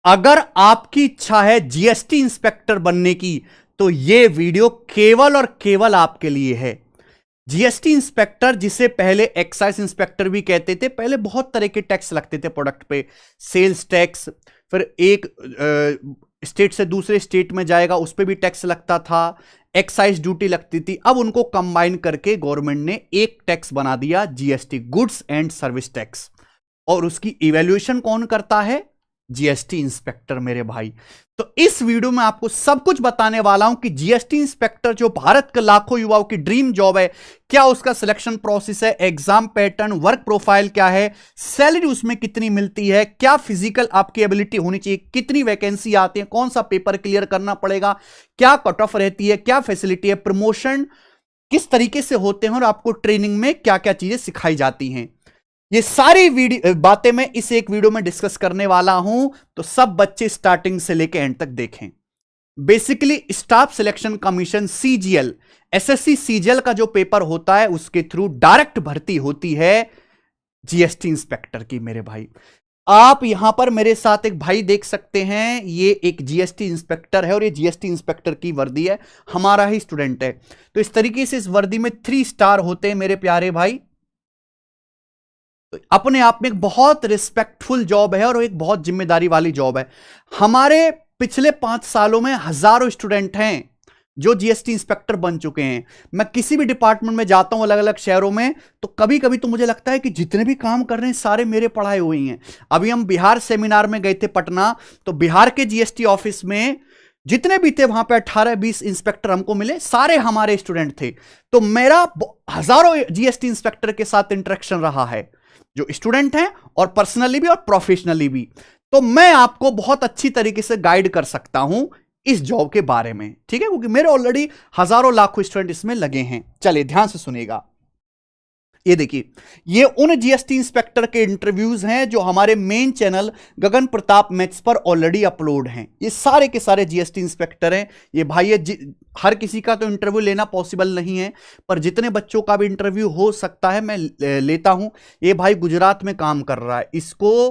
अगर आपकी इच्छा है जीएसटी इंस्पेक्टर बनने की तो यह वीडियो केवल और केवल आपके लिए है। जीएसटी इंस्पेक्टर, जिसे पहले एक्साइज इंस्पेक्टर भी कहते थे, पहले बहुत तरह के टैक्स लगते थे प्रोडक्ट पे। सेल्स टैक्स, फिर एक स्टेट से दूसरे स्टेट में जाएगा उस पर भी टैक्स लगता था, एक्साइज ड्यूटी लगती थी। अब उनको कंबाइन करके गवर्नमेंट ने एक टैक्स बना दिया, GST, goods and service tax. और उसकी इवैल्यूएशन कौन करता है? जीएसटी इंस्पेक्टर मेरे भाई। तो इस वीडियो में आपको सब कुछ बताने वाला हूं कि जीएसटी इंस्पेक्टर जो भारत के लाखों युवाओं की ड्रीम जॉब है, क्या उसका सिलेक्शन प्रोसेस है, एग्जाम पैटर्न, वर्क प्रोफाइल क्या है, सैलरी उसमें कितनी मिलती है, क्या फिजिकल आपकी एबिलिटी होनी चाहिए, कितनी वैकेंसी आती है, कौन सा पेपर क्लियर करना पड़ेगा, क्या कट ऑफ रहती है, क्या फैसिलिटी है, प्रमोशन किस तरीके से होते हैं और आपको ट्रेनिंग में क्या क्या चीजें सिखाई जाती हैं, ये सारी बातें मैं इस एक वीडियो में डिस्कस करने वाला हूं। तो सब बच्चे स्टार्टिंग से लेकर एंड तक देखें। Basically staff selection commission CGL, SSC CGL का जो पेपर होता है उसके थ्रू डायरेक्ट भर्ती होती है जीएसटी इंस्पेक्टर की मेरे भाई। आप यहां पर मेरे साथ एक भाई देख सकते हैं, ये एक जीएसटी इंस्पेक्टर है और ये जीएसटी इंस्पेक्टर की वर्दी है, हमारा ही स्टूडेंट है। तो इस तरीके से इस वर्दी में 3 स्टार होते हैं मेरे प्यारे भाई। अपने आप में एक बहुत रिस्पेक्टफुल जॉब है और एक बहुत जिम्मेदारी वाली जॉब है। हमारे पिछले 5 सालों में हजारों स्टूडेंट हैं जो जीएसटी इंस्पेक्टर बन चुके हैं। मैं किसी भी डिपार्टमेंट में जाता हूं अलग अलग शहरों में, तो कभी कभी तो मुझे लगता है कि जितने भी काम कर रहे हैं सारे मेरे पढ़ाए हुए हैं। अभी हम बिहार सेमिनार में गए थे पटना, तो बिहार के जीएसटी ऑफिस में जितने भी थे वहां पे 18-20 इंस्पेक्टर हमको मिले, सारे हमारे स्टूडेंट थे। तो मेरा हजारों जीएसटी इंस्पेक्टर के साथ इंटरेक्शन रहा है, जो स्टूडेंट हैं और पर्सनली भी और प्रोफेशनली भी। तो मैं आपको बहुत अच्छी तरीके से गाइड कर सकता हूं इस जॉब के बारे में, ठीक है, क्योंकि मेरे ऑलरेडी हजारों लाखों स्टूडेंट इसमें लगे हैं। चलिए ध्यान से सुनिएगा। ये देखिए, ये उन जीएसटी इंस्पेक्टर के इंटरव्यूज हैं जो हमारे मेन चैनल गगन प्रताप मैथ्स पर ऑलरेडी अपलोड हैं। ये सारे के सारे जीएसटी इंस्पेक्टर हैं। ये भाई हर किसी का तो इंटरव्यू लेना पॉसिबल नहीं है, पर जितने बच्चों का भी इंटरव्यू हो सकता है मैं लेता हूं। ये भाई गुजरात में काम कर रहा है, इसको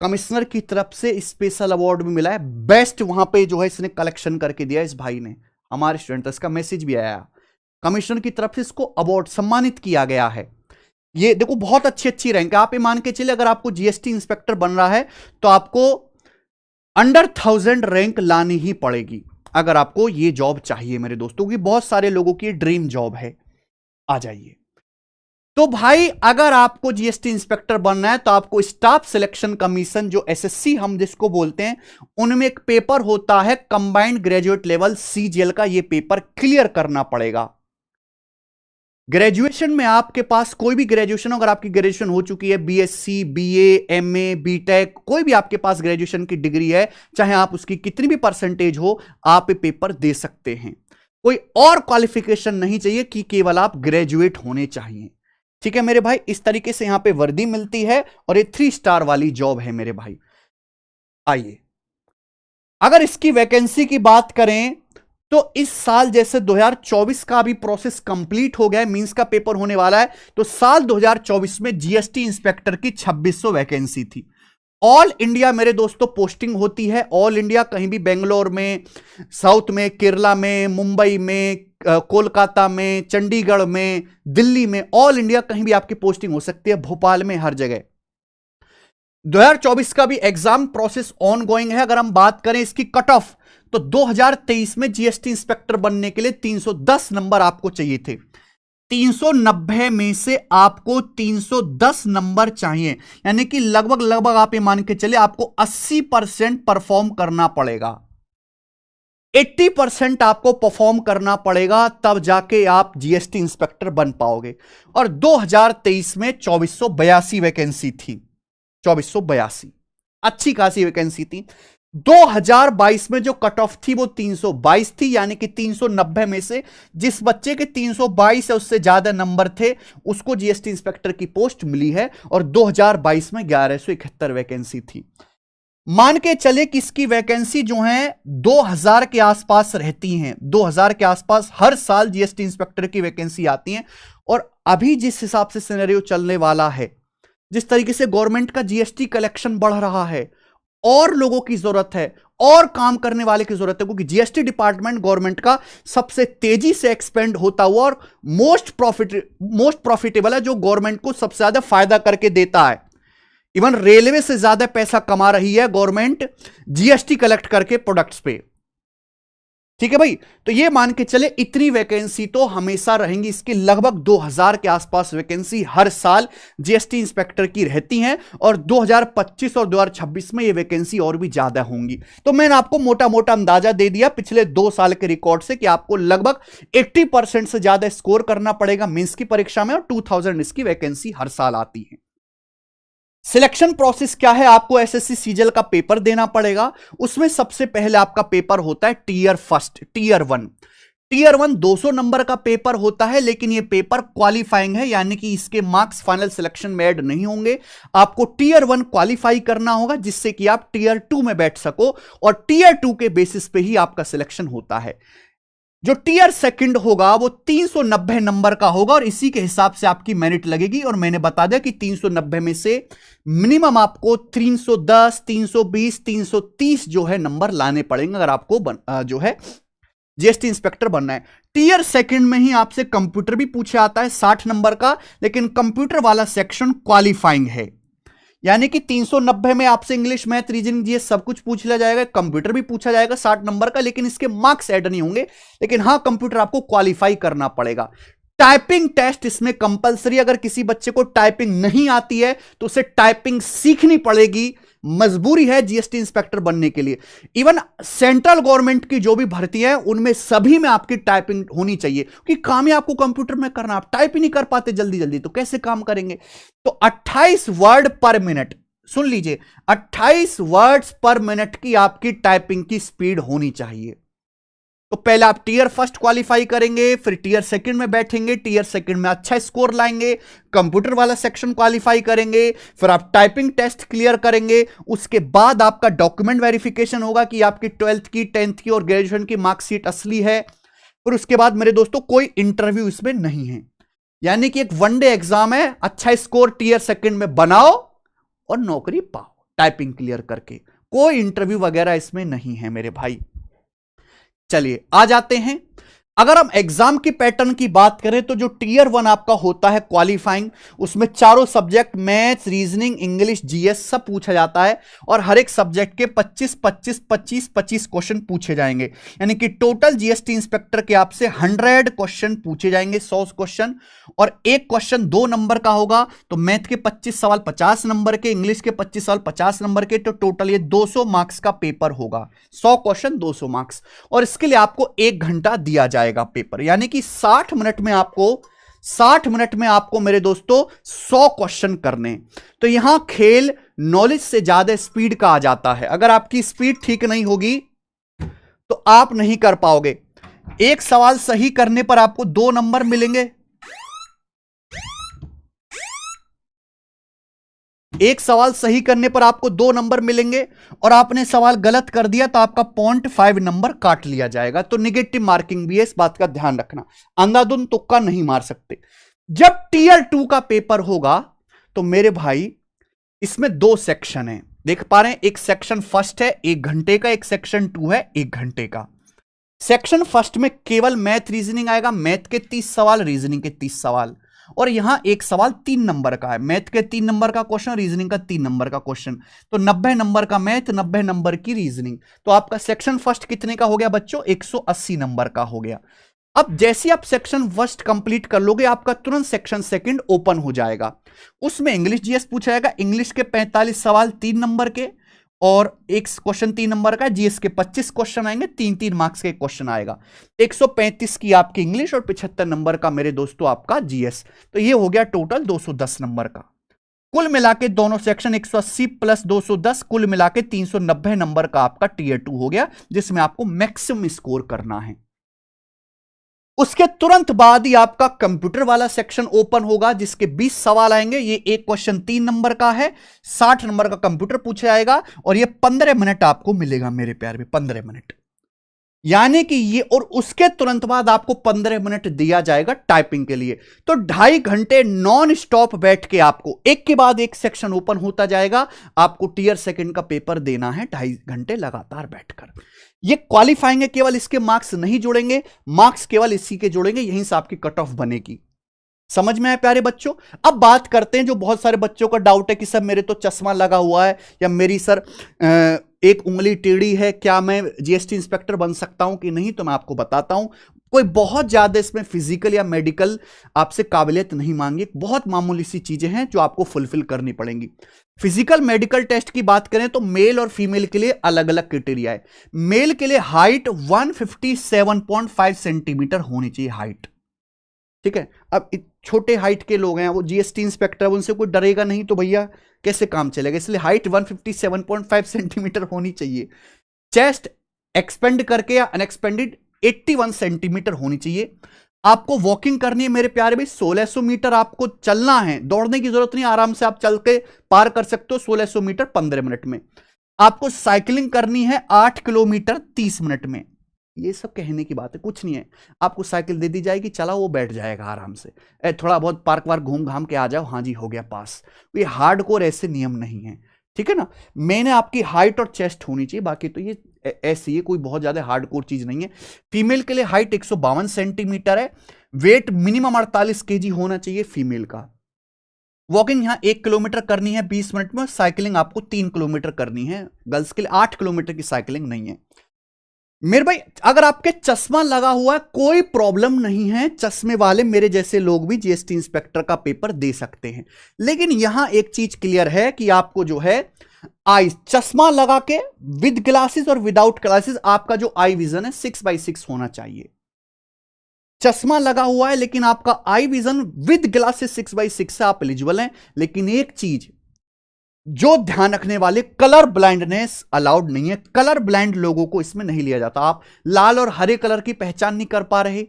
कमिश्नर की तरफ से स्पेशल अवार्ड भी मिला है। बेस्ट वहां पे जो है इसने कलेक्शन करके दिया इस भाई ने, हमारे स्टूडेंट, इसका मैसेज भी आया, कमिश्नर की तरफ से इसको अवार्ड सम्मानित किया गया है। ये देखो बहुत अच्छी रैंक है। आप ये मान के चलिए अगर आपको जीएसटी इंस्पेक्टर बन रहा है तो आपको अंडर 1000 रैंक लानी ही पड़ेगी अगर आपको ये जॉब चाहिए मेरे दोस्तों की। बहुत सारे लोगों की ड्रीम जॉब है। आ जाइए। तो भाई अगर आपको जीएसटी इंस्पेक्टर बनना है तो आपको स्टाफ सिलेक्शन कमीशन, जो एसएससी हम जिसको बोलते हैं, उनमें एक पेपर होता है कंबाइंड ग्रेजुएट लेवल सीजीएल का, ये पेपर क्लियर करना पड़ेगा। ग्रेजुएशन में आपके पास कोई भी ग्रेजुएशन, अगर आपकी ग्रेजुएशन हो चुकी है, बीएससी, बीए, एमए, बीटेक, कोई भी आपके पास ग्रेजुएशन की डिग्री है, चाहे आप उसकी कितनी भी परसेंटेज हो, आप ये पेपर दे सकते हैं। कोई और क्वालिफिकेशन नहीं चाहिए कि केवल आप ग्रेजुएट होने चाहिए, ठीक है मेरे भाई। इस तरीके से यहां पे वर्दी मिलती है और ये 3 स्टार वाली जॉब है मेरे भाई। आइए, अगर इसकी वैकेंसी की बात करें तो इस साल जैसे 2024 का भी प्रोसेस कंप्लीट हो गया है, मींस का पेपर होने वाला है, तो साल 2024 में जीएसटी इंस्पेक्टर की 2600 वैकेंसी थी। ऑल इंडिया मेरे दोस्तों पोस्टिंग होती है, ऑल इंडिया, कहीं भी, बेंगलोर में, साउथ में, केरला में, मुंबई में, कोलकाता में, चंडीगढ़ में, दिल्ली में, ऑल इंडिया कहीं भी आपकी पोस्टिंग हो सकती है, भोपाल में, हर जगह। 2024 का भी एग्जाम प्रोसेस ऑन गोइंग है। अगर हम बात करें इसकी कट ऑफ, तो 2023 में जीएसटी इंस्पेक्टर बनने के लिए 310 नंबर आपको चाहिए थे। 390 में से आपको 310 नंबर चाहिए, यानी कि लगभग आप ये मान के चले आपको 80% परफॉर्म करना पड़ेगा। 80% आपको परफॉर्म करना पड़ेगा, तब जाके आप जीएसटी इंस्पेक्टर बन पाओगे। और 2023 में 2482 वैकेंसी थी, 2482 अच्छी खासी वैकेंसी थी। 2022 में जो कट ऑफ थी वो 322 थी, यानी कि 390 में से जिस बच्चे के 322 या उससे ज्यादा नंबर थे उसको जीएसटी इंस्पेक्टर की पोस्ट मिली है। और 2022 में 1171 वैकेंसी थी। मान के चले कि इसकी वैकेंसी जो है 2000 के आसपास रहती हैं, 2000 के आसपास हर साल जीएसटी इंस्पेक्टर की वैकेंसी आती है। और अभी जिस हिसाब से सिनेरियो चलने वाला है, जिस तरीके से गवर्नमेंट का जीएसटी कलेक्शन बढ़ रहा है, और लोगों की जरूरत है, और काम करने वाले की जरूरत है, क्योंकि जीएसटी डिपार्टमेंट गवर्नमेंट का सबसे तेजी से एक्सपेंड होता हुआ और मोस्ट प्रॉफिटेबल है, जो गवर्नमेंट को सबसे ज्यादा फायदा करके देता है। इवन रेलवे से ज्यादा पैसा कमा रही है गवर्नमेंट जीएसटी कलेक्ट करके प्रोडक्ट्स पे। ठीक है भाई, तो ये मान के चले इतनी वैकेंसी तो हमेशा रहेंगी, इसकी लगभग 2000 के आसपास वैकेंसी हर साल जीएसटी इंस्पेक्टर की रहती हैं, और 2025 और 2026 में ये वैकेंसी और भी ज्यादा होंगी। तो मैंने आपको मोटा मोटा अंदाजा दे दिया पिछले 2 साल के रिकॉर्ड से कि आपको लगभग 80% से ज्यादा स्कोर करना पड़ेगा मेंस की परीक्षा में, और 2000 इसकी वैकेंसी हर साल आती है। सिलेक्शन प्रोसेस क्या है, आपको एसएससी सीजीएल का पेपर देना पड़ेगा। उसमें सबसे पहले आपका पेपर होता है tier first, tier 1। Tier 1 200 number का पेपर होता है, लेकिन यह पेपर क्वालिफाइंग है, यानी कि इसके मार्क्स फाइनल सिलेक्शन में ऐड नहीं होंगे। आपको टीयर 1 क्वालिफाई करना होगा, जिससे कि आप टीयर 2 में बैठ सको, और टीयर 2 के बेसिस पे ही आपका सिलेक्शन होता है। जो टीयर सेकंड होगा वो 390 नंबर का होगा, और इसी के हिसाब से आपकी मेरिट लगेगी। और मैंने बता दिया कि 390 में से मिनिमम आपको 310, 320, 330 जो है नंबर लाने पड़ेंगे अगर आपको जो है जीएसटी इंस्पेक्टर बनना है। टीयर सेकंड में ही आपसे कंप्यूटर भी पूछा जाता है 60 नंबर का, लेकिन कंप्यूटर वाला सेक्शन क्वालिफाइंग है, यानी कि 390 में आपसे इंग्लिश, मैथ, रीजनिंग, जीएस सब कुछ पूछ लिया जाएगा, कंप्यूटर भी पूछा जाएगा 60 नंबर का, लेकिन इसके मार्क्स ऐड नहीं होंगे। लेकिन हां, कंप्यूटर आपको क्वालिफाई करना पड़ेगा। टाइपिंग टेस्ट इसमें कंपलसरी, अगर किसी बच्चे को टाइपिंग नहीं आती है तो उसे टाइपिंग सीखनी पड़ेगी, मजबूरी है जीएसटी इंस्पेक्टर बनने के लिए। इवन सेंट्रल गवर्नमेंट की जो भी भर्ती है उनमें सभी में आपकी टाइपिंग होनी चाहिए, क्योंकि काम ही आपको कंप्यूटर में करना, आप टाइप ही नहीं कर पाते जल्दी जल्दी, तो कैसे काम करेंगे। तो 28 वर्ड पर मिनट, सुन लीजिए, 28 वर्ड्स पर मिनट की आपकी टाइपिंग की स्पीड होनी चाहिए। तो पहले आप टीयर फर्स्ट क्वालिफाई करेंगे, फिर टीयर सेकंड में बैठेंगे, टीयर सेकंड में अच्छा स्कोर लाएंगे, कंप्यूटर वाला सेक्शन क्वालिफाई करेंगे, फिर आप टाइपिंग टेस्ट क्लियर करेंगे। उसके बाद आपका डॉक्यूमेंट वेरिफिकेशन होगा कि आपकी 12th की, 10th की और ग्रेजुएशन की मार्कशीट असली है। फिर उसके बाद मेरे दोस्तों कोई इंटरव्यू इसमें नहीं है, यानी कि एक वनडे एग्जाम है। अच्छा स्कोर टीयर सेकंड में बनाओ और नौकरी पाओ टाइपिंग क्लियर करके, कोई इंटरव्यू वगैरह इसमें नहीं है मेरे भाई। चलिए आ जाते हैं, अगर हम एग्जाम की पैटर्न की बात करें तो जो टीयर 1 आपका होता है क्वालिफाइंग, उसमें चारों subject maths, reasoning, English, GS सब पूछा जाता है, और हर एक सब्जेक्ट के 25 क्वेश्चन पूछे जाएंगे, यानी कि टोटल जीएसटी इंस्पेक्टर के आपसे 100 क्वेश्चन पूछे जाएंगे, 100 क्वेश्चन, और एक क्वेश्चन 2 नंबर का होगा। तो मैथ के 25 सवाल 50 नंबर के, इंग्लिश के 25 सवाल 50 नंबर के, तो टोटल ये 200 मार्क्स का पेपर होगा। 100 क्वेश्चन 200 मार्क्स, और इसके लिए आपको 1 घंटा दिया जाएगा पेपर, यानी कि 60 मिनट में आपको मेरे दोस्तों 100 क्वेश्चन करने। तो यहां खेल नॉलेज से ज्यादा स्पीड का आ जाता है। अगर आपकी स्पीड ठीक नहीं होगी तो आप नहीं कर पाओगे। एक सवाल सही करने पर आपको 2 नंबर मिलेंगे, एक सवाल सही करने पर आपको 2 नंबर मिलेंगे, और आपने सवाल गलत कर दिया तो आपका 0.5 नंबर काट लिया जाएगा। तो नेगेटिव मार्किंग भी है, इस बात का ध्यान रखना, अंधाधुंध तुक्का नहीं मार सकते। जब टीयर 2 का पेपर होगा तो मेरे भाई इसमें 2 सेक्शन है, देख पा रहे हैं, एक सेक्शन फर्स्ट है 1 घंटे का, एक सेक्शन 2 है 1 घंटे का। सेक्शन फर्स्ट में केवल मैथ रीजनिंग आएगा, मैथ के 30 सवाल, रीजनिंग के 30 सवाल, और यहां एक सवाल 3 नंबर का है, मैथ के 3 नंबर का क्वेश्चन, रीजनिंग का 3 नंबर का क्वेश्चन। तो 90 नंबर का मैथ, 90 नंबर की रीजनिंग। तो आपका सेक्शन फर्स्ट कितने का हो गया बच्चों, 180 नंबर का हो गया। अब जैसे आप सेक्शन फर्स्ट कंप्लीट कर लोगे, आपका तुरंत सेक्शन सेकंड ओपन हो जाएगा। उसमें इंग्लिश जीएस पूछा जाएगा, इंग्लिश के 45 सवाल 3 नंबर के, और एक क्वेश्चन 3 नंबर का, जीएस के 25 क्वेश्चन आएंगे, 3-3 मार्क्स के क्वेश्चन आएगा। 135 की आपकी इंग्लिश और 75 नंबर का मेरे दोस्तों आपका जीएस। तो ये हो गया टोटल 210 नंबर का। कुल मिला के दोनों सेक्शन 180 प्लस 210, कुल मिला के 390 नंबर का आपका टीयर 2 हो गया, जिसमें आपको मैक्सिमम स्कोर करना है। उसके तुरंत बाद ही आपका कंप्यूटर वाला सेक्शन ओपन होगा, जिसके 20 सवाल आएंगे। ये एक क्वेश्चन 3 नंबर का है, 60 नंबर का कंप्यूटर पूछा जाएगा, और ये 15 मिनट आपको मिलेगा मेरे प्यार में, 15 मिनट। यानी कि ये, और उसके तुरंत बाद आपको 15 मिनट दिया जाएगा टाइपिंग के लिए। तो 2.5 घंटे नॉन स्टॉप बैठ के आपको एक के बाद एक सेक्शन ओपन होता जाएगा। आपको टीयर सेकंड का पेपर देना है 2.5 घंटे लगातार बैठकर। ये क्वालिफाइंग है, केवल इसके मार्क्स नहीं जुड़ेंगे, मार्क्स केवल इसी के जुड़ेंगे, यहीं से आपकी कट ऑफ बनेगी। समझ में आए प्यारे बच्चों? अब बात करते हैं जो बहुत सारे बच्चों का डाउट है कि सर मेरे तो चश्मा लगा हुआ है, या मेरी सर एक उंगली टेढ़ी है, क्या मैं जीएसटी इंस्पेक्टर बन सकता हूं कि नहीं? तो मैं आपको बताता हूं, कोई बहुत ज्यादा इसमें फिजिकल या मेडिकल आपसे काबिलियत नहीं मांगी, बहुत मामूली सी चीजें हैं जो आपको फुलफिल करनी पड़ेंगी। फिजिकल मेडिकल टेस्ट की बात करें तो मेल और फीमेल के लिए अलग अलग क्राइटेरिया है। मेल के लिए हाइट 157.5 सेंटीमीटर होनी चाहिए हाइट, ठीक है। अब छोटे हाइट के लोग हैं, वो जीएसटी इंस्पेक्टर, उनसे कोई डरेगा नहीं, तो भैया कैसे काम चलेगा? इसलिए हाइट 157.5 सेंटीमीटर होनी चाहिए। चेस्ट एक्सपेंड करके या अनएक्सपेंडेड 81 सेंटीमीटर होनी चाहिए। आपको वॉकिंग करनी है मेरे प्यारे भाई, 1600 मीटर आपको चलना है, दौड़ने की जरूरत नहीं, आराम से आप चल के पार कर सकते हो 1600 मीटर 15 मिनट में। आपको साइकिलिंग करनी है 8 किलोमीटर 30 मिनट में। ये सब कहने की बात है, कुछ नहीं है। आपको साइकिल दे दी जाएगी, चला वो बैठ जाएगा आराम से, थोड़ा बहुत पार्क वार्क घूम घाम के आ जाओ, हाँ जी हो गया पास। ये हार्डकोर ऐसे नियम नहीं है, ठीक है ना। मैंने आपकी हाइट और चेस्ट होनी चाहिए, बाकी तो ये ऐसी है, कोई बहुत ज्यादा हार्डकोर चीज नहीं है। फीमेल के लिए हाइट 152 सेंटीमीटर है, वेट मिनिमम 48 केजी होना चाहिए फीमेल का। वॉकिंग यहां 1 किलोमीटर करनी है 20 मिनट में, साइकिलिंग आपको 3 किलोमीटर करनी है। गर्ल्स के लिए 8 किलोमीटर की साइकिलिंग नहीं है मेरे भाई। अगर आपके चश्मा लगा हुआ है कोई प्रॉब्लम नहीं है, चश्मे वाले मेरे जैसे लोग भी जीएसटी इंस्पेक्टर का पेपर दे सकते हैं। लेकिन यहां एक चीज क्लियर है कि आपको जो है आई चश्मा लगा के विद ग्लासेस और विदाउट ग्लासेस, आपका जो आई विजन है 6/6 होना चाहिए। चश्मा लगा हुआ है लेकिन आपका आई विजन विद ग्लासेस 6/6 से आप एलिजिबल हैं। लेकिन एक चीज जो ध्यान रखने वाले, कलर ब्लाइंडनेस अलाउड नहीं है। कलर ब्लाइंड लोगों को इसमें नहीं लिया जाता। आप लाल और हरे कलर की पहचान नहीं कर पा रहे,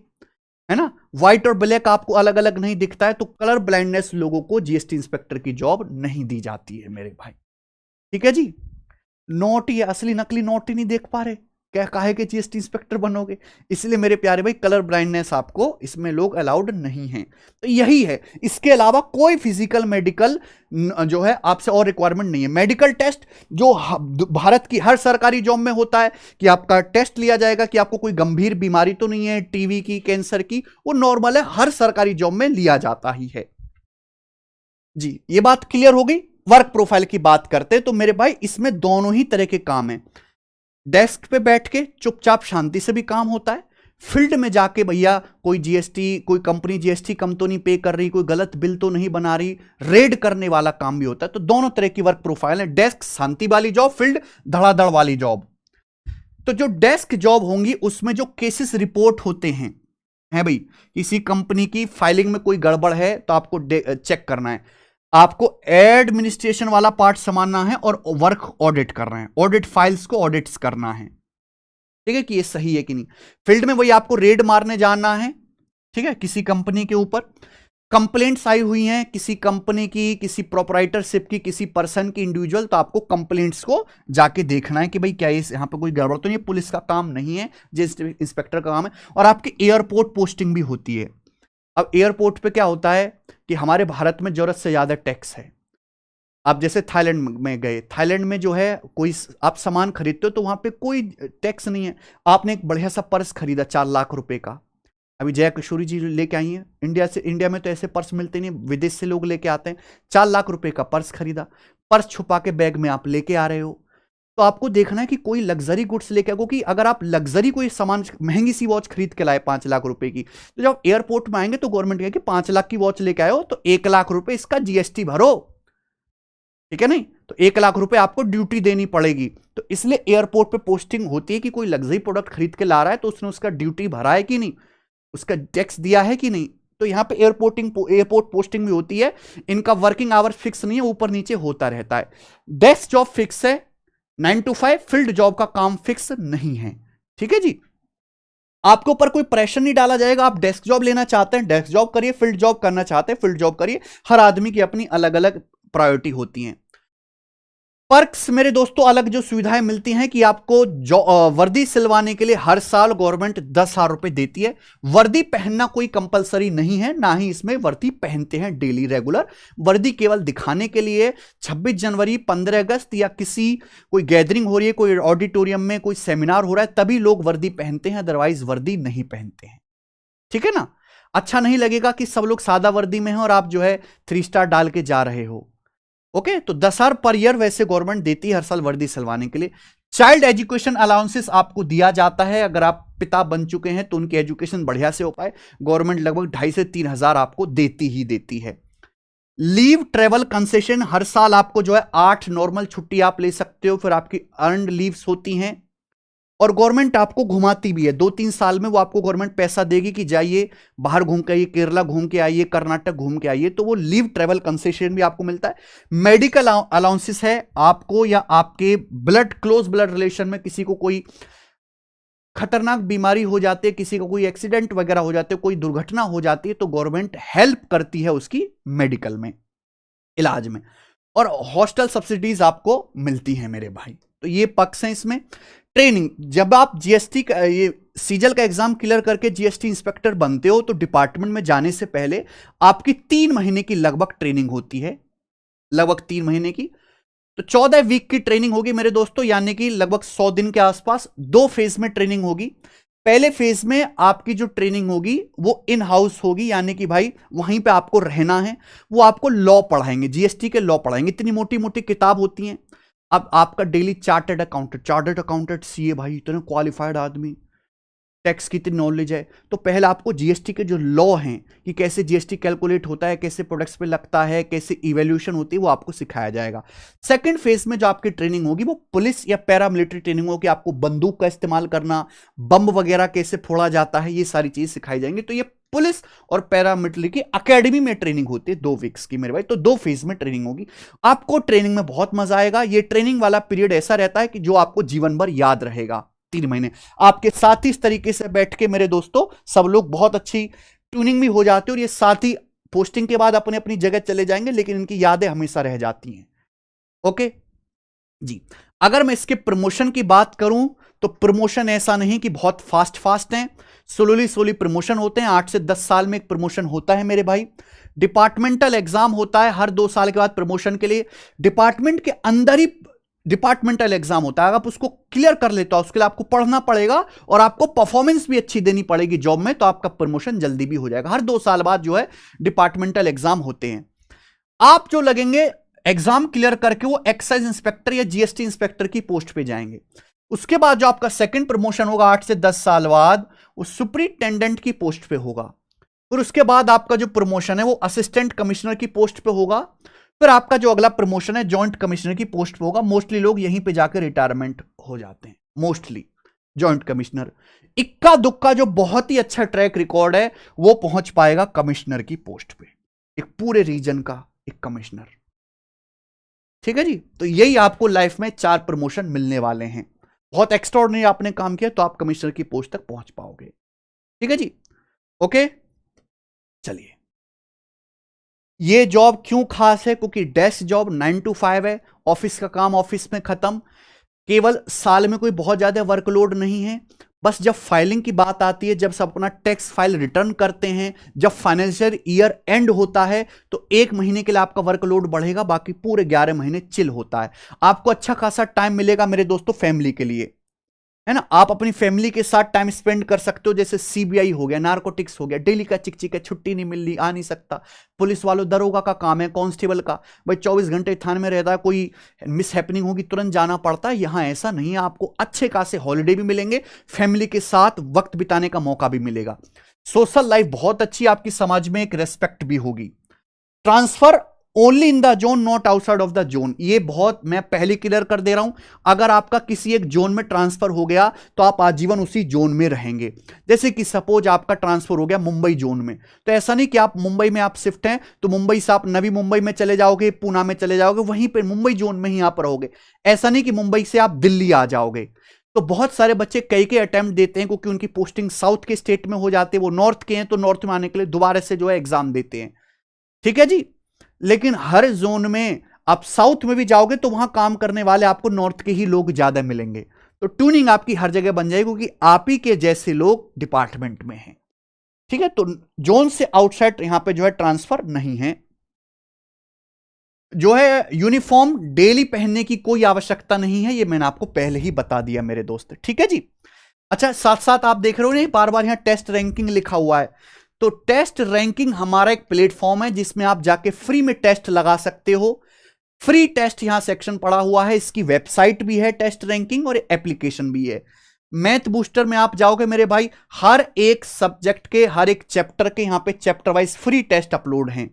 है ना, व्हाइट और ब्लैक आपको अलग अलग नहीं दिखता है, तो कलर ब्लाइंडनेस लोगों को जीएसटी इंस्पेक्टर की जॉब नहीं दी जाती है मेरे भाई, ठीक है जी। नोट ये असली नकली नोट ही नहीं देख पा रहे, क्या काहे के जीएसटी इंस्पेक्टर बनोगे? इसलिए मेरे प्यारे भाई कलर ब्लाइंडनेस आपको इसमें लोग अलाउड नहीं है, तो यही है। इसके अलावा कोई फिजिकल मेडिकल जो है आपसे और रिक्वायरमेंट नहीं है। मेडिकल टेस्ट जो भारत की हर सरकारी जॉब में होता है कि आपका टेस्ट लिया जाएगा कि आपको कोई गंभीर बीमारी तो नहीं है, टीबी की, कैंसर की, वो नॉर्मल है, हर सरकारी जॉब में लिया जाता ही है जी। ये बात क्लियर हो गई। वर्क प्रोफाइल की बात करते हैं तो मेरे भाई इसमें दोनों ही तरह के काम है। डेस्क पे बैठ के चुपचाप शांति से भी काम होता है, फील्ड में जाके भैया कोई जीएसटी, कोई कंपनी जीएसटी कम तो नहीं पे कर रही, कोई गलत बिल तो नहीं बना रही, रेड करने वाला काम भी होता है। तो दोनों तरह की वर्क प्रोफाइल है, डेस्क शांति वाली जॉब, फील्ड धड़ाधड़ वाली जॉब। तो जो डेस्क जॉब होंगी उसमें जो केसेस रिपोर्ट होते हैं, है भाई, किसी कंपनी की फाइलिंग में कोई गड़बड़ है तो आपको चेक करना है, आपको एडमिनिस्ट्रेशन वाला पार्ट संभालना है और वर्क ऑडिट करना है, ऑडिट फाइल्स को ऑडिट्स करना है, ठीक है, कि ये सही है कि नहीं। फील्ड में वही आपको रेड मारने जाना है, ठीक है, किसी कंपनी के ऊपर कंप्लेंट्स आई हुई हैं, किसी कंपनी की, किसी प्रोपराइटरशिप की, किसी पर्सन की, इंडिविजुअल, तो आपको कंप्लेंट्स को जाके देखना है कि भाई क्या यहां पे कोई गड़बड़ तो नहीं। पुलिस का काम नहीं है, जीएसटी इंस्पेक्टर का काम है। और आपकी एयरपोर्ट पोस्टिंग भी होती है। अब एयरपोर्ट पे क्या होता है कि हमारे भारत में जरूरत से ज्यादा टैक्स है। आप जैसे थाईलैंड में गए, थाईलैंड में जो है कोई आप सामान खरीदते हो तो वहां पे कोई टैक्स नहीं है। आपने एक बढ़िया सा पर्स खरीदा 4 लाख रुपए का, अभी जया किशोरी जी लेके आई हैं इंडिया से, इंडिया में तो ऐसे पर्स मिलते नहीं, विदेश से लोग लेके आते हैं। 4 लाख रुपए का पर्स खरीदा, पर्स छुपा के बैग में आप लेके आ रहे हो, तो आपको देखना है कि कोई लग्जरी गुड्स लेके, क्योंकि अगर आप लग्जरी कोई सामान, महंगी सी वॉच खरीद के लाए 5 लाख रुपए की, तो जब एयरपोर्ट में आएंगे तो गवर्नमेंट कहेगी 5 लाख की वॉच लेके आए हो तो 1 लाख रुपए इसका जीएसटी भरो, ठीक है नहीं, तो 1 लाख रुपए आपको ड्यूटी देनी पड़ेगी। तो इसलिए एयरपोर्ट पे पोस्टिंग होती है कि कोई लग्जरी प्रोडक्ट खरीद के ला रहा है तो उसने उसका ड्यूटी भरा है कि नहीं, उसका टैक्स दिया है कि नहीं। तो यहां पे एयरपोर्ट पोस्टिंग भी होती है। इनका वर्किंग आवर फिक्स नहीं है, ऊपर नीचे होता रहता है। डेस्क जॉब फिक्स है 9 to 5, फील्ड जॉब का काम फिक्स नहीं है, ठीक है जी। आपके ऊपर कोई प्रेशर नहीं डाला जाएगा। आप डेस्क जॉब लेना चाहते हैं डेस्क जॉब करिए, फील्ड जॉब करना चाहते हैं फील्ड जॉब करिए। हर आदमी की अपनी अलग अलग प्रायोरिटी होती है। पर्क्स मेरे दोस्तों, अलग जो सुविधाएं मिलती हैं कि आपको वर्दी सिलवाने के लिए हर साल गवर्नमेंट 10,000 रुपए देती है। वर्दी पहनना कोई कंपलसरी नहीं है, ना ही इसमें वर्दी पहनते हैं डेली रेगुलर। वर्दी केवल दिखाने के लिए 26 जनवरी, 15 अगस्त या किसी कोई गैदरिंग हो रही है, कोई ऑडिटोरियम में कोई सेमिनार हो रहा है, तभी लोग वर्दी पहनते हैं, अदरवाइज वर्दी नहीं पहनते हैं। ठीक है ना? अच्छा नहीं लगेगा कि सब लोग सादा वर्दी में हैं और आप जो है 3 स्टार डाल के जा रहे हो। ओके, तो 10,000 पर ईयर वैसे गवर्नमेंट देती है हर साल वर्दी सिलवाने के लिए। चाइल्ड एजुकेशन अलाउंसेस आपको दिया जाता है, अगर आप पिता बन चुके हैं तो उनकी एजुकेशन बढ़िया से हो पाए, गवर्नमेंट लगभग 2,500 से 3,000 आपको देती ही देती है। लीव ट्रेवल कंसेशन, हर साल आपको जो है 8 नॉर्मल छुट्टी आप ले सकते हो, फिर आपकी अर्नड लीव्स होती हैं और गवर्नमेंट आपको घुमाती भी है। 2-3 साल में वो आपको गवर्नमेंट पैसा देगी कि जाइए बाहर घूम के आइए, केरला घूम के आइए, कर्नाटक घूम के आइए, तो वो लीव ट्रेवल कंसेशन भी आपको मिलता है। मेडिकल अलाउंसेस है आपको, या आपके क्लोज ब्लड रिलेशन में किसी को कोई खतरनाक बीमारी हो जाती है, किसी को कोई एक्सीडेंट वगैरह हो जाते है, कोई दुर्घटना हो जाती है, तो गवर्नमेंट हेल्प करती है उसकी मेडिकल में, इलाज में। और हॉस्टल सब्सिडीज आपको मिलती हैं मेरे भाई। तो ये पक्ष हैं इसमें। ट्रेनिंग, जब आप जीएसटी का ये सीजल का एग्जाम क्लियर करके जीएसटी इंस्पेक्टर बनते हो तो डिपार्टमेंट में जाने से पहले आपकी 3 महीने की लगभग ट्रेनिंग होती है, लगभग 3 महीने की। तो 14 वीक की ट्रेनिंग होगी मेरे दोस्तों, यानी कि लगभग 100 दिन के आसपास। 2 फेज में ट्रेनिंग होगी। पहले फेज में आपकी जो ट्रेनिंग होगी वो इन हाउस होगी, यानी कि भाई वहीं पे आपको रहना है। वो आपको लॉ पढ़ाएंगे, जीएसटी के लॉ पढ़ाएंगे। इतनी मोटी मोटी किताब होती हैं। अब आपका डेली चार्टर्ड अकाउंटेंट सीए, भाई इतने क्वालिफाइड आदमी, टैक्स की इतनी नॉलेज है। तो पहले आपको जीएसटी के जो लॉ हैं कि कैसे जीएसटी कैलकुलेट होता है, कैसे प्रोडक्ट्स पे लगता है, कैसे इवैल्यूएशन होती है, वो आपको सिखाया जाएगा। सेकंड फेज में जो आपकी ट्रेनिंग होगी वो पुलिस या पैरामिलिट्री ट्रेनिंग होगी। आपको बंदूक का इस्तेमाल करना, बम वगैरह कैसे फोड़ा जाता है, ये सारी चीज सिखाई जाएंगी। तो ये पुलिस और पैरामिलिट्री की एकेडमी में ट्रेनिंग होती है 2 वीक्स की मेरे भाई। तो 2 फेज में ट्रेनिंग होगी। आपको ट्रेनिंग में बहुत मजा आएगा। ये ट्रेनिंग वाला पीरियड ऐसा रहता है कि जो आपको जीवन भर याद रहेगा। 3 महीने आपके साथ ही इस तरीके से बैठ के मेरे दोस्तों सब लोग बहुत अच्छी ट्यूनिंग भी हो जाते हैं, और ये साथ ही पोस्टिंग के बाद अपने अपनी जगह चले जाएंगे, लेकिन इनकी यादें हमेशा रह जाती हैं। ओके जी। अगर मैं इसके प्रमोशन की बात करूं तो प्रमोशन ऐसा नहीं कि बहुत फास्ट हैं, स्लोली प्रमोशन होते हैं। 8 से 10 साल में एक प्रमोशन होता है मेरे भाई। डिपार्टमेंटल एग्जाम होता है हर 2 साल के बाद प्रमोशन के लिए। डिपार्टमेंट के अंदर ही डिपार्टमेंटल एग्जाम होता है। अगर आप उसको क्लियर कर लेते हो, उसके लिए आपको पढ़ना पड़ेगा और आपको परफॉर्मेंस भी अच्छी देनी पड़ेगी जॉब में, तो आपका प्रमोशन जल्दी भी हो जाएगा। हर 2 साल बाद जो है डिपार्टमेंटल एग्जाम होते हैं। आप जो लगेंगे एग्जाम क्लियर करके वो एक्साइज इंस्पेक्टर या जीएसटी इंस्पेक्टर की पोस्ट पे जाएंगे। उसके बाद जो आपका सेकंड प्रमोशन होगा 8 से 10 साल बाद, वो सुपरिटेंडेंट की पोस्ट पे होगा। फिर उसके बाद आपका जो प्रमोशन है वो असिस्टेंट कमिश्नर की पोस्ट पे होगा। फिर आपका जो अगला प्रमोशन है जॉइंट कमिश्नर की पोस्ट पे होगा। मोस्टली लोग यहीं पे जाकर रिटायरमेंट हो जाते हैं, मोस्टली जॉइंट कमिश्नर। इक्का दुक्का जो बहुत ही अच्छा ट्रैक रिकॉर्ड है वो पहुंच पाएगा कमिश्नर की पोस्ट पे, एक पूरे रीजन का एक कमिश्नर। ठीक है जी। तो यही आपको लाइफ में 4 प्रमोशन मिलने वाले हैं। बहुत एक्स्ट्राऑर्डिनरी आपने काम किया तो आप कमिश्नर की पोस्ट तक पहुंच पाओगे। ठीक है जी। ओके, चलिए। ये जॉब क्यों खास है? क्योंकि डेस्क जॉब 9 to 5 है। ऑफिस का काम ऑफिस में खत्म। केवल साल में कोई बहुत ज्यादा वर्कलोड नहीं है। बस जब फाइलिंग की बात आती है, जब सब अपना टैक्स फाइल रिटर्न करते हैं, जब फाइनेंशियल ईयर एंड होता है, तो 1 महीने के लिए आपका वर्कलोड बढ़ेगा, बाकी पूरे 11 महीने चिल होता है। आपको अच्छा खासा टाइम मिलेगा मेरे दोस्तों फैमिली के लिए, है ना। आप अपनी फैमिली के साथ टाइम स्पेंड कर सकते हो। जैसे सीबीआई हो गया, नारकोटिक्स हो गया, डेली का चिक है, छुट्टी नहीं मिल रही, आ नहीं सकता। पुलिस वालों, दरोगा का काम है, कांस्टेबल का भाई 24 घंटे थाने में रहता है, कोई मिस हैपनिंग होगी तुरंत जाना पड़ता है। यहां ऐसा नहीं है। आपको अच्छे खासे हॉलीडे भी मिलेंगे, फैमिली के साथ वक्त बिताने का मौका भी मिलेगा। सोशल लाइफ बहुत अच्छी, आपकी समाज में एक रेस्पेक्ट भी होगी। Transfer only in the zone, not outside of the zone. ये बहुत मैं पहले क्लियर कर दे रहा हूं। अगर आपका किसी एक जोन में ट्रांसफर हो गया तो आप आजीवन उसी जोन में रहेंगे। जैसे कि सपोज आपका ट्रांसफर हो गया मुंबई जोन में, तो ऐसा नहीं कि आप मुंबई में आप शिफ्ट हैं तो मुंबई से आप नवी मुंबई में चले जाओगे, पूना में चले जाओगे, वहीं पर मुंबई जोन में ही आप रहोगे। ऐसा नहीं कि मुंबई से आप दिल्ली आ जाओगे। तो बहुत सारे बच्चे कई अटेम्प्ट देते हैं क्योंकि उनकी पोस्टिंग साउथ के स्टेट में हो जाती है, वो नॉर्थ के हैं तो नॉर्थ में आने के लिए दोबारा से जो है एग्जाम देते हैं। ठीक है जी। लेकिन हर जोन में आप साउथ में भी जाओगे तो वहां काम करने वाले आपको नॉर्थ के ही लोग ज्यादा मिलेंगे। तो ट्यूनिंग आपकी हर जगह बन जाएगी क्योंकि आप ही के जैसे लोग डिपार्टमेंट में हैं। ठीक है, तो जोन से आउटसाइड यहां पे जो है ट्रांसफर नहीं है। जो है यूनिफॉर्म डेली पहनने की कोई आवश्यकता नहीं है, ये मैंने आपको पहले ही बता दिया मेरे दोस्त। ठीक है जी। अच्छा, साथ साथ आप देख रहे हो नहीं बार बार यहां टेस्ट रैंकिंग लिखा हुआ है, तो टेस्ट रैंकिंग हमारा एक प्लेटफॉर्म है जिसमें आप जाके फ्री में टेस्ट लगा सकते हो। फ्री टेस्ट यहां सेक्शन पड़ा हुआ है, इसकी वेबसाइट भी है टेस्ट रैंकिंग और एप्लीकेशन भी है। मैथ बूस्टर में आप जाओगे मेरे भाई, हर एक सब्जेक्ट के हर एक चैप्टर के यहां पे chapter wise free test upload हैं।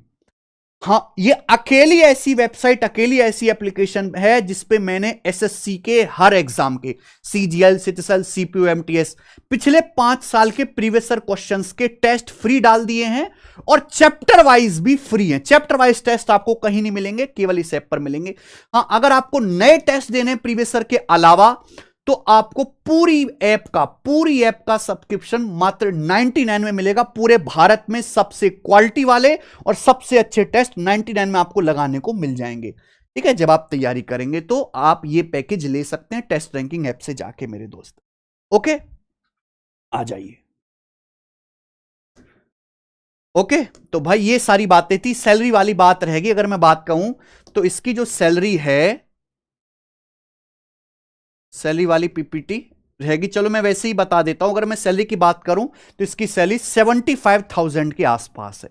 हाँ, ये अकेली ऐसी वेबसाइट, अकेली ऐसी एप्लीकेशन है जिसपे मैंने एसएससी के हर एग्जाम के सीजीएल, सिटीएल, सीपीयू, एमटीएस पिछले 5 साल के प्रीवियस क्वेश्चंस के टेस्ट फ्री डाल दिए हैं और चैप्टर वाइज भी फ्री हैं। चैप्टर वाइज टेस्ट आपको कहीं नहीं मिलेंगे, केवल इस ऐप पर मिलेंगे। हाँ, अगर आपको नए टेस्ट देने प्रीवियस के अलावा तो आपको पूरी ऐप का सब्सक्रिप्शन मात्र 99 में मिलेगा। पूरे भारत में सबसे क्वालिटी वाले और सबसे अच्छे टेस्ट 99 में आपको लगाने को मिल जाएंगे। ठीक है, जब आप तैयारी करेंगे तो आप ये पैकेज ले सकते हैं टेस्ट रैंकिंग ऐप से जाके मेरे दोस्त। ओके, आ जाइए। ओके, तो भाई ये सारी बातें थी। सैलरी वाली बात रहेगी। अगर मैं बात कहूं तो इसकी जो सैलरी है, सैलरी वाली पीपीटी रहेगी। चलो मैं वैसे ही बता देता हूं। अगर मैं सैलरी की बात करूं तो इसकी सैलरी 75,000 के आसपास है।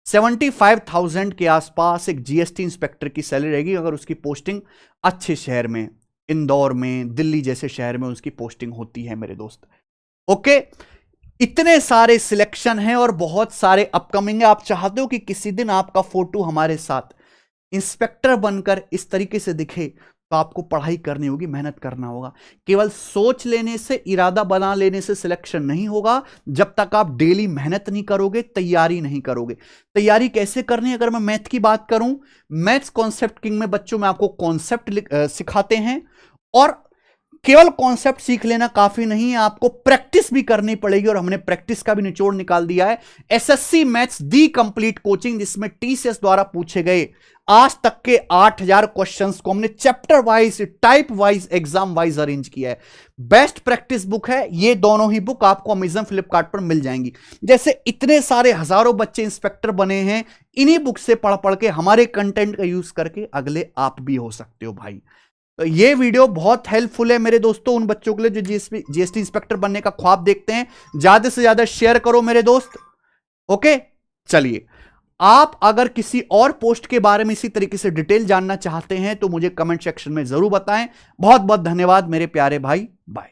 75,000 के आसपास एक जीएसटी इंस्पेक्टर की सैलरी रहेगी अगर उसकी पोस्टिंग अच्छे शहर में, इंदौर में, दिल्ली जैसे शहर में उसकी पोस्टिंग होती है मेरे दोस्त। ओके, इतने सारे सिलेक्शन हैं और बहुत सारे अपकमिंग है। आप चाहते हो कि किसी दिन आपका फोटो हमारे साथ इंस्पेक्टर बनकर इस तरीके से दिखे, तो आपको पढ़ाई करनी होगी, मेहनत करना होगा। केवल सोच लेने से, इरादा बना लेने से सिलेक्शन नहीं होगा जब तक आप डेली मेहनत नहीं करोगे, तैयारी नहीं करोगे। तैयारी कैसे करनी है? अगर मैं मैथ की बात करूं, मैथ्स कॉन्सेप्ट किंग में बच्चों में आपको कॉन्सेप्ट सिखाते हैं और केवल कॉन्सेप्ट सीख लेना काफी नहीं है, आपको प्रैक्टिस भी करनी पड़ेगी और हमने प्रैक्टिस का भी निचोड़ निकाल दिया है। एसएससी मैथ्स दी कंप्लीट कोचिंग, जिसमें टीसीएस द्वारा पूछे गए आज तक के 8000 क्वेश्चंस को हमने chapter wise, type wise, exam wise arrange किया है। बेस्ट प्रैक्टिस बुक है ये। दोनों ही बुक आपको अमेजन, फ्लिपकार्ट पर मिल जाएंगी। जैसे इतने सारे हजारों बच्चे इंस्पेक्टर बने हैं, इन्हीं बुक से पढ़ पढ़ के हमारे कंटेंट का यूज करके अगले आप भी हो सकते हो भाई। तो ये वीडियो बहुत हेल्पफुल है मेरे दोस्तों उन बच्चों के लिए जो जीएसटी इंस्पेक्टर बनने का ख्वाब देखते हैं। ज्यादा से ज्यादा शेयर करो मेरे दोस्त। ओके, चलिए, आप अगर किसी और पोस्ट के बारे में इसी तरीके से डिटेल जानना चाहते हैं तो मुझे कमेंट सेक्शन में जरूर बताएं। बहुत बहुत धन्यवाद मेरे प्यारे भाई, बाय।